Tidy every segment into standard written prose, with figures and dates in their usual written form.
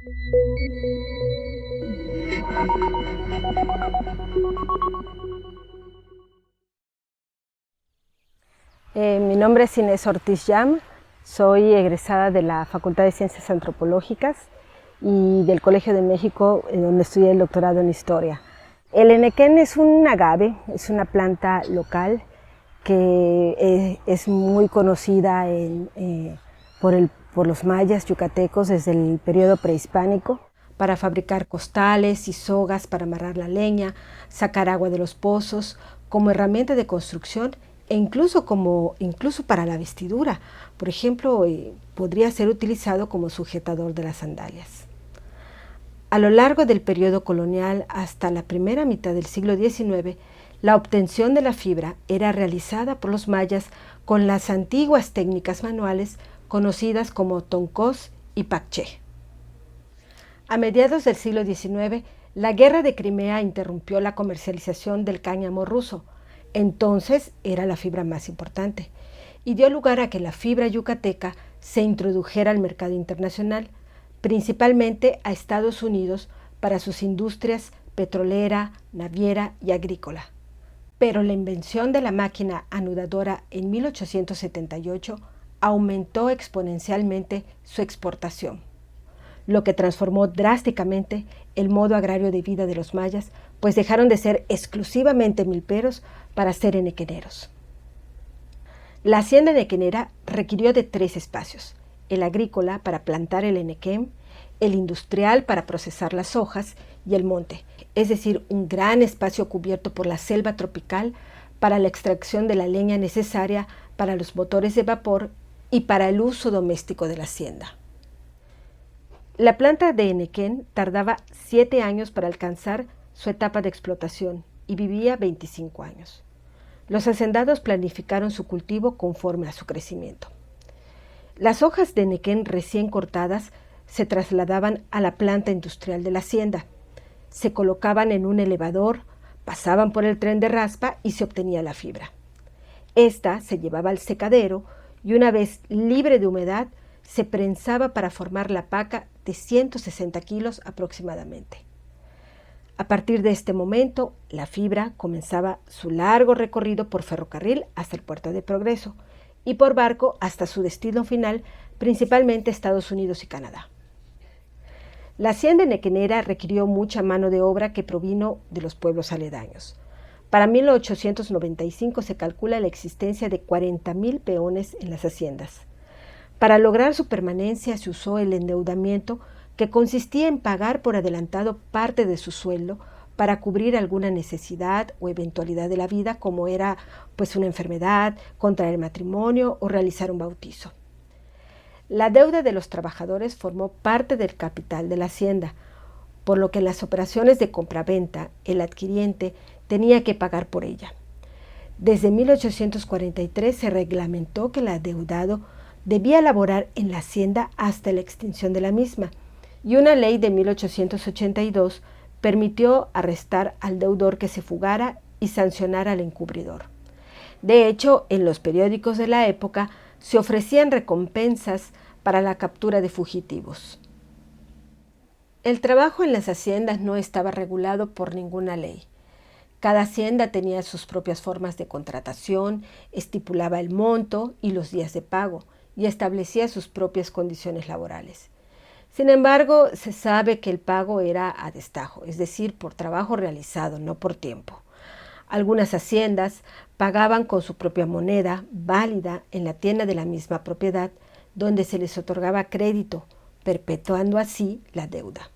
Mi nombre es Inés Ortiz Yam, soy egresada de la Facultad de Ciencias Antropológicas y del Colegio de México, donde estudié el doctorado en Historia. El enequén es un agave, es una planta local que es muy conocida por los mayas yucatecos desde el periodo prehispánico, para fabricar costales y sogas para amarrar la leña, sacar agua de los pozos, como herramienta de construcción e incluso para la vestidura. Por ejemplo, podría ser utilizado como sujetador de las sandalias. A lo largo del periodo colonial hasta la primera mitad del siglo XIX, la obtención de la fibra era realizada por los mayas con las antiguas técnicas manuales conocidas como toncós y pacché. A mediados del siglo XIX, la Guerra de Crimea interrumpió la comercialización del cáñamo ruso. Entonces era la fibra más importante y dio lugar a que la fibra yucateca se introdujera al mercado internacional, principalmente a Estados Unidos para sus industrias petrolera, naviera y agrícola. Pero la invención de la máquina anudadora en 1878 aumentó exponencialmente su exportación, lo que transformó drásticamente el modo agrario de vida de los mayas, pues dejaron de ser exclusivamente milperos para ser enequeneros. La hacienda enequenera requirió de 3 espacios: el agrícola para plantar el enequén, el industrial para procesar las hojas y el monte, es decir, un gran espacio cubierto por la selva tropical para la extracción de la leña necesaria para los motores de vapor y para el uso doméstico de la hacienda. La planta de enequén tardaba 7 años para alcanzar su etapa de explotación y vivía 25 años. Los hacendados planificaron su cultivo conforme a su crecimiento. Las hojas de enequén recién cortadas se trasladaban a la planta industrial de la hacienda. Se colocaban en un elevador, pasaban por el tren de raspa y se obtenía la fibra. Esta se llevaba al secadero y una vez libre de humedad se prensaba para formar la paca de 160 kilos aproximadamente. A partir de este momento, la fibra comenzaba su largo recorrido por ferrocarril hasta el puerto de Progreso y por barco hasta su destino final, principalmente Estados Unidos y Canadá. La hacienda enequenera requirió mucha mano de obra que provino de los pueblos aledaños. Para 1895 se calcula la existencia de 40,000 peones en las haciendas. Para lograr su permanencia se usó el endeudamiento, que consistía en pagar por adelantado parte de su sueldo para cubrir alguna necesidad o eventualidad de la vida, como era una enfermedad, contraer matrimonio o realizar un bautizo. La deuda de los trabajadores formó parte del capital de la hacienda, por lo que en las operaciones de compraventa el adquiriente tenía que pagar por ella. Desde 1843 se reglamentó que el adeudado debía laborar en la hacienda hasta la extinción de la misma, y una ley de 1882 permitió arrestar al deudor que se fugara y sancionar al encubridor. De hecho, en los periódicos de la época se ofrecían recompensas para la captura de fugitivos. El trabajo en las haciendas no estaba regulado por ninguna ley. Cada hacienda tenía sus propias formas de contratación, estipulaba el monto y los días de pago y establecía sus propias condiciones laborales. Sin embargo, se sabe que el pago era a destajo, es decir, por trabajo realizado, no por tiempo. Algunas haciendas pagaban con su propia moneda, válida en la tienda de la misma propiedad, donde se les otorgaba crédito, perpetuando así la deuda.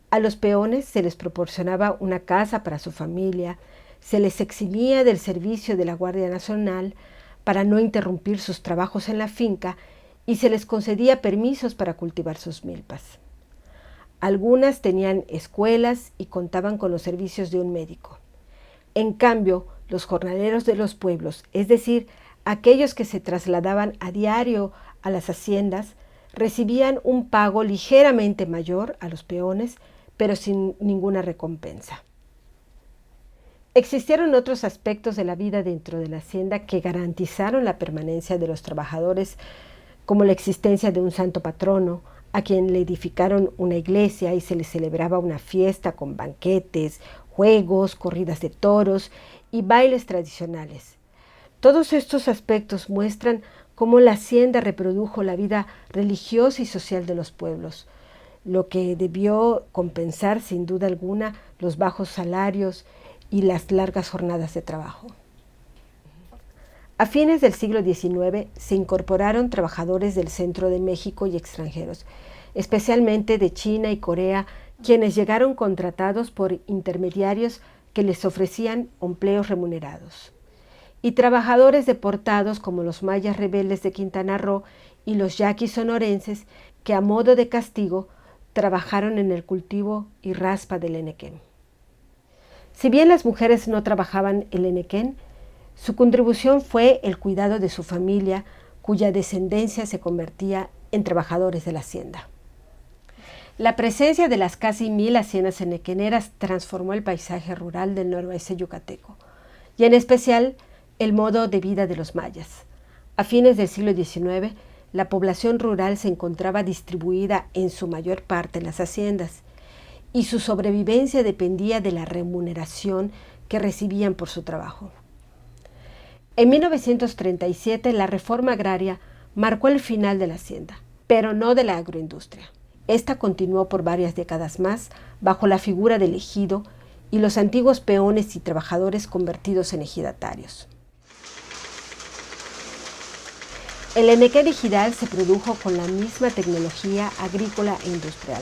A los peones se les proporcionaba una casa para su familia, se les eximía del servicio de la Guardia Nacional para no interrumpir sus trabajos en la finca y se les concedía permisos para cultivar sus milpas. Algunas tenían escuelas y contaban con los servicios de un médico. En cambio, los jornaleros de los pueblos, es decir, aquellos que se trasladaban a diario a las haciendas, recibían un pago ligeramente mayor a los peones, pero sin ninguna recompensa. Existieron otros aspectos de la vida dentro de la hacienda que garantizaron la permanencia de los trabajadores, como la existencia de un santo patrono, a quien le edificaron una iglesia y se le celebraba una fiesta con banquetes, juegos, corridas de toros y bailes tradicionales. Todos estos aspectos muestran cómo la hacienda reprodujo la vida religiosa y social de los pueblos, lo que debió compensar sin duda alguna los bajos salarios y las largas jornadas de trabajo. A fines del siglo XIX se incorporaron trabajadores del centro de México y extranjeros, especialmente de China y Corea, quienes llegaron contratados por intermediarios que les ofrecían empleos remunerados. Y trabajadores deportados como los mayas rebeldes de Quintana Roo y los yaquis sonorenses que a modo de castigo trabajaron en el cultivo y raspa del henequén. Si bien las mujeres no trabajaban el henequén, su contribución fue el cuidado de su familia, cuya descendencia se convertía en trabajadores de la hacienda. La presencia de las casi 1000 haciendas henequeneras transformó el paisaje rural del noroeste yucateco, y en especial el modo de vida de los mayas. A fines del siglo XIX, la población rural se encontraba distribuida en su mayor parte en las haciendas, y su sobrevivencia dependía de la remuneración que recibían por su trabajo. En 1937, la reforma agraria marcó el final de la hacienda, pero no de la agroindustria. Esta continuó por varias décadas más bajo la figura del ejido y los antiguos peones y trabajadores convertidos en ejidatarios. El henequén ejidal se produjo con la misma tecnología agrícola e industrial.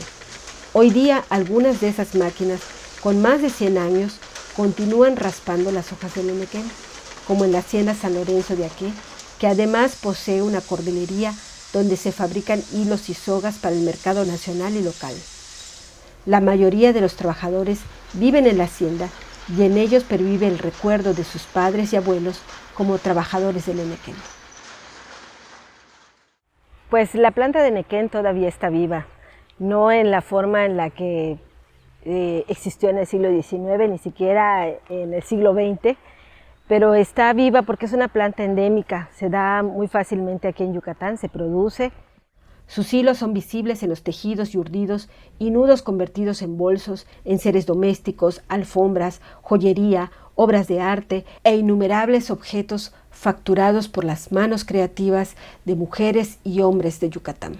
Hoy día, algunas de esas máquinas, con más de 100 años, continúan raspando las hojas del henequén, como en la hacienda San Lorenzo de Aque, que además posee una cordelería donde se fabrican hilos y sogas para el mercado nacional y local. La mayoría de los trabajadores viven en la hacienda y en ellos pervive el recuerdo de sus padres y abuelos como trabajadores del henequén. Pues la planta de henequén todavía está viva, no en la forma en la que existió en el siglo XIX, ni siquiera en el siglo XX, pero está viva porque es una planta endémica, se da muy fácilmente aquí en Yucatán, se produce. Sus hilos son visibles en los tejidos y urdidos y nudos convertidos en bolsos, enseres domésticos, alfombras, joyería, obras de arte e innumerables objetos facturados por las manos creativas de mujeres y hombres de Yucatán.